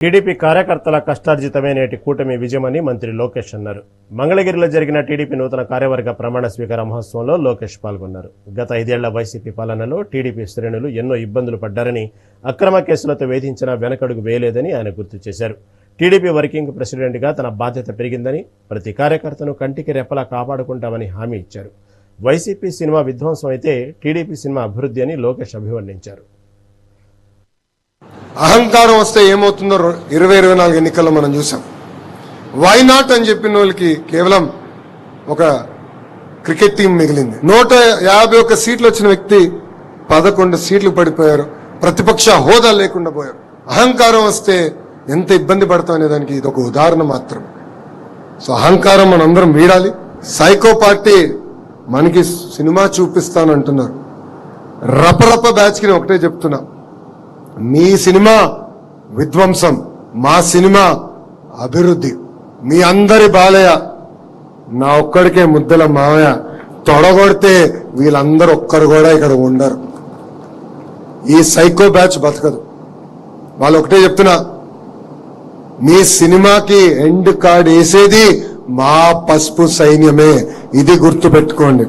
TDP కార్యకర్తల కష్టార్జితమే నేటి కూటమి విజయమని మంత్రి లోకేష్ అన్నారు. మంగళగిరిలో జరిగిన టీడీపీ నూతన కార్యవర్గ ప్రమాణ స్వీకార మహోత్సవంలో లోకేష్ పాల్గొన్నారు. గత 5 ఏళ్ల వైసీపీ పాలనలో టీడీపీ శ్రేణులు ఎన్నో ఇబ్బందులు పడ్డారని, అక్రమ కేసులతో వేధించిన వెనకడుగు వేయలేదని ఆయన గుర్తు చేశారు. టీడీపీ వర్కింగ్ ప్రెసిడెంట్గా తన బాధ్యత పెరిగిందని, ప్రతి కార్యకర్తను కంటికి రెప్పలా కాపాడుకుంటామని హామీ ఇచ్చారు. వైసీపీ సినిమా విధ్వంసం అయితే టీడీపీ సినిమా అభివృద్ధి అని లోకేష్ అభివర్ణించారు. అహంకారం వస్తే ఏమవుతుందో 2024 ఎన్నికల్లో మనం చూసాం. వై నాట్ అని చెప్పిన వాళ్ళకి కేవలం ఒక క్రికెట్ టీం మిగిలింది. 151 సీట్లు వచ్చిన వ్యక్తి 11 సీట్లు పడిపోయారు. ప్రతిపక్ష హోదా లేకుండా పోయారు. అహంకారం వస్తే ఎంత ఇబ్బంది పడతాం అనే దానికి ఇది ఒక ఉదాహరణ మాత్రం. సో అహంకారం మనందరం వీడాలి. సైకో పార్టీ మనకి సినిమా చూపిస్తానంటున్నారు. రపరప బ్యాచ్కి నేను ఒకటే చెప్తున్నా, మీ సినిమా విధ్వంసం, మా సినిమా అభివృద్ధి. మీ అందరి బాలయ్య నా ఒక్కడికే ముద్దల మావయ్య తొడగొడితే వీళ్ళందరూ ఒక్కరు కూడా ఇక్కడ ఉండరు. ఈ సైకో బ్యాచ్ బతకదు. వాళ్ళు ఒకటే చెప్తున్నా, మీ సినిమాకి ఎండ్ కార్డ్ వేసేది మా పసుపు సైన్యమే. ఇది గుర్తు పెట్టుకోండి.